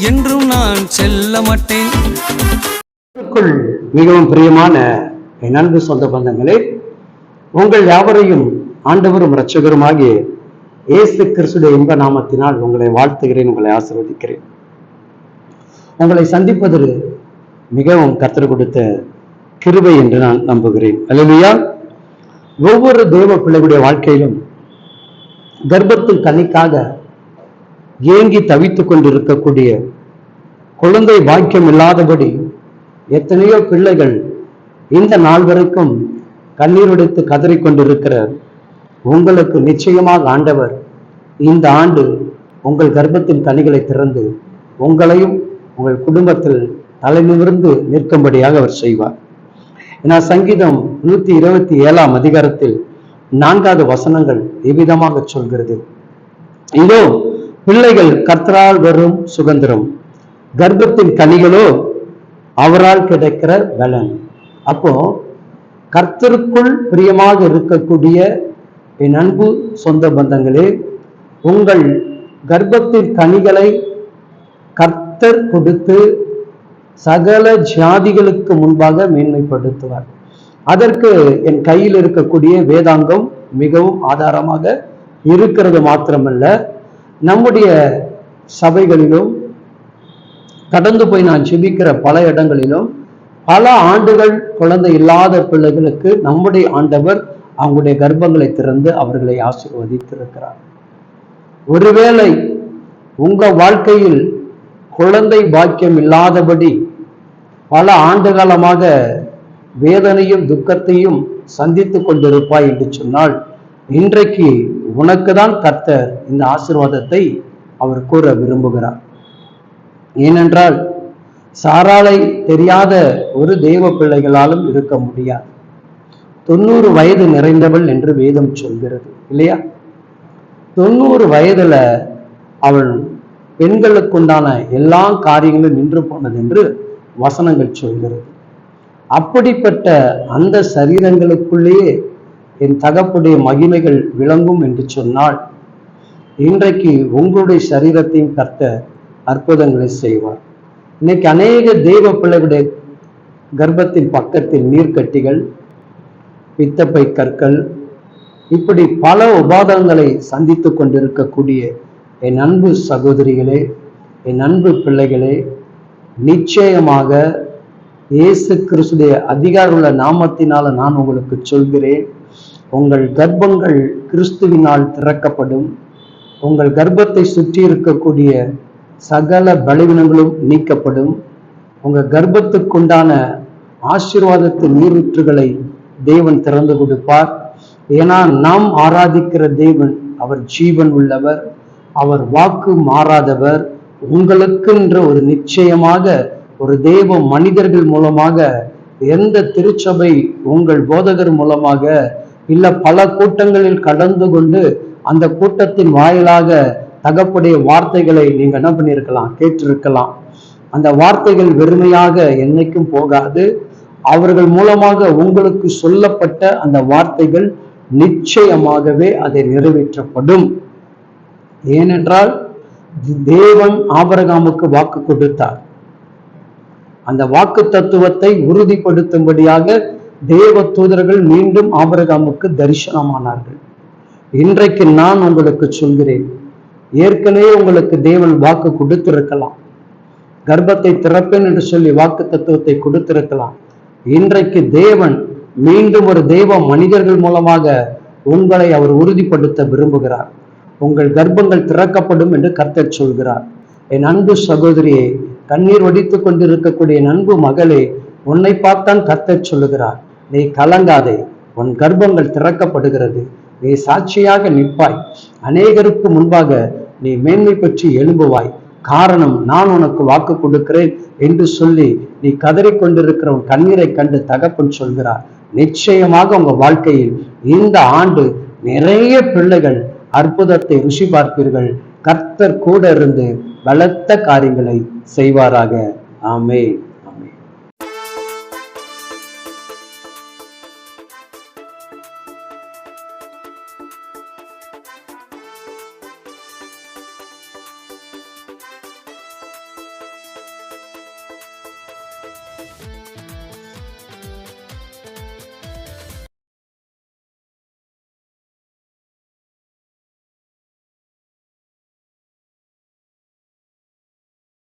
என்றும் நான் செல்ல மாட்டேன். மிகவும் பிரியமான என் அன்பு சொந்த பந்தங்களே, உங்கள் யாவரையும் ஆண்டவரும் இரட்சகருமாகிய இயேசு கிறிஸ்துவின் இன்ப நாமத்தினால் உங்களை வாழ்த்துகிறேன், உங்களை ஆசீர்வதிக்கிறேன். உங்களை சந்திப்பது மிகவும் கர்த்தர் கொடுத்த கிருபை என்று நான் நம்புகிறேன். அல்லேலூயா. ஒவ்வொரு தேவ பிள்ளைகளுடைய வாழ்க்கையிலும் கர்ப்பத்தின் கனிக்காக ஏங்கி தவித்துக் கொண்டிருக்கக்கூடிய, குழந்தை பாக்கியம் இல்லாதபடி எத்தனையோ பிள்ளைகள் இந்த நாள் வரைக்கும் கண்ணீர் உடைத்து கதறிக்கொண்டிருக்கிற உங்களுக்கு நிச்சயமாக ஆண்டவர் இந்த ஆண்டு உங்கள் கர்ப்பத்தின் கனிகளை திறந்து உங்களையும் உங்கள் குடும்பத்தில் தலைநிமிர்ந்து நிற்கும்படியாக அவர் செய்வார். ஏன்னா சங்கீதம் 127 அதிகாரத்தில் 4வது வசனங்கள் எவ்விதமாக சொல்கிறது, இதோ பிள்ளைகள் கர்த்தரால் வரும் சுதந்திரம், கர்ப்பத்தின் கனிகளோ அவரால் கிடைக்கிற பலன். அப்போ கர்த்தருக்குள் பிரியமாக இருக்கக்கூடிய என் அன்பு சொந்த பந்தங்களே, உங்கள் கர்ப்பத்தின் கனிகளை கர்த்தர் கொடுத்து சகல ஜாதிகளுக்கு முன்பாக மேன்மைப்படுத்துவார். அதற்கு என் கையில் இருக்கக்கூடிய வேதாங்கம் மிகவும் ஆதாரமாக இருக்கிறது மாத்திரமல்ல, நம்முடைய சபைகளிலும் கடந்து போய் நான் ஜெபிக்கிற பல இடங்களிலும் பல ஆண்டுகள் குழந்தை இல்லாத பிள்ளைகளுக்கு நம்முடைய ஆண்டவர் அவங்களுடைய கர்ப்பங்களை திறந்து அவர்களை ஆசீர்வதித்திருக்கிறார். ஒருவேளை உங்க வாழ்க்கையில் குழந்தை பாக்கியம் இல்லாதபடி பல ஆண்டு காலமாக வேதனையும் துக்கத்தையும் சந்தித்துக் கொண்டிருப்பாய் என்று சொன்னால், இன்றைக்கு உனக்கு தான் கர்த்தர் இந்த ஆசீர்வாதத்தை அவர் கூற விரும்புகிறார். ஏனென்றால் சாராளை தெரியாத ஒரு தேவ பிள்ளைகளாலும் இருக்க முடியாது. 90 வயது நிறைந்தவள் என்று வேதம் சொல்கிறது இல்லையா? 90 வயதுல அவள் பெண்களுக்குண்டான எல்லா காரியங்களும் நின்று போனது என்று வசனங்கள் சொல்கிறது. அப்படிப்பட்ட அந்த சரீரங்களுக்குள்ளேயே என் தகப்புடைய மகிமைகள் விளங்கும் என்று சொன்னால், இன்றைக்கு உங்களுடைய சரீரத்தையும் கர்த்தர் அற்புதங்களை செய்வார். இன்னைக்கு அநேக தேவ பிள்ளைகளுடைய கர்ப்பத்தின் பக்கத்தில் நீர்க்கட்டிகள், பித்தப்பை கற்கள், இப்படி பல உபாதங்களை சந்தித்துக் கொண்டிருக்கக்கூடிய என் அன்பு சகோதரிகளே, என் அன்பு பிள்ளைகளே, நிச்சயமாக இயேசு கிறிஸ்துடைய அதிகாரமுள்ள நாமத்தினால நான் உங்களுக்கு சொல்கிறேன், உங்கள் கர்ப்பங்கள் கிறிஸ்துவினால் திறக்கப்படும். உங்கள் கர்ப்பத்தை சுற்றி இருக்கக்கூடிய சகல பலவீனங்களும் நீக்கப்படும். உங்க கர்ப்பத்துக்குண்டான ஆசீர்வாதத்தின் நீரூற்றுகளை தேவன் திறந்து கொடுப்பார். ஏன்னா நாம் ஆராதிக்கிற தேவன் அவர் ஜீவன் உள்ளவர், அவர் வாக்கு மாறாதவர். உங்களுக்கென்ற ஒரு நிச்சயமாக ஒரு தேவ மனிதர்கள் மூலமாக, எந்த திருச்சபை உங்கள் போதகர் மூலமாக இல்ல பல கூட்டங்களில் கடந்து கொண்டு அந்த கூட்டத்தின் வாயிலாக தகப்புடைய வார்த்தைகளை நீங்க என்ன பண்ணியிருக்கலாம், கேட்டிருக்கலாம். அந்த வார்த்தைகள் வெறுமையாக என்னைக்கும் போகாது. அவர்கள் மூலமாக உங்களுக்கு சொல்லப்பட்ட அந்த வார்த்தைகள் நிச்சயமாகவே அதை நிறைவேற்றப்படும். ஏனென்றால் தேவன் ஆபிரகாமுக்கு வாக்கு கொடுத்தார். அந்த வாக்கு தத்துவத்தை உறுதிப்படுத்தும்படியாக தேவ தூதர்கள் மீண்டும் ஆபிரகாமுக்கு தரிசனமானார்கள். இன்றைக்கு நான் உங்களுக்கு சொல்கிறேன், ஏற்கனவே உங்களுக்கு தேவன் வாக்கு கொடுத்திருக்கலாம், கர்ப்பத்தை திறப்பேன் என்று சொல்லி வாக்கு தத்துவத்தை கொடுத்திருக்கலாம். இன்றைக்கு தேவன் மீண்டும் ஒரு தேவ மனிதர்கள் மூலமாக உங்களை அவர் உறுதிப்படுத்த விரும்புகிறார். உங்கள் கர்ப்பங்கள் திறக்கப்படும் என்று கர்த்தர் சொல்கிறார். என் அன்பு சகோதரியே, கண்ணீர் வடித்துக் கொண்டிருக்கக்கூடிய என் அன்பு மகளே, உன்னை பார்த்தான் கர்த்தர் சொல்லுகிறார், நீ கலங்காதே, உன் கர்ப்பங்கள் திறக்கப்படுகிறது, நீ சாட்சியாக நிற்பாய், அநேகருக்கு முன்பாக நீ மேன்மை பற்றி எழும்புவாய், காரணம் நான் உனக்கு வாக்கு கொடுக்கிறேன் என்று சொல்லி நீ கதறிக்கொண்டிருக்கிற உன் கண்ணீரை கண்டு தகப்பன் சொல்கிறார். நிச்சயமாக உங்க வாழ்க்கையில் இந்த ஆண்டு நிறைய பிள்ளைகள் அற்புதத்தை ருசி பார்ப்பீர்கள். கர்த்தர் கூட இருந்து பலத்த காரியங்களை செய்வாராக. ஆமென்.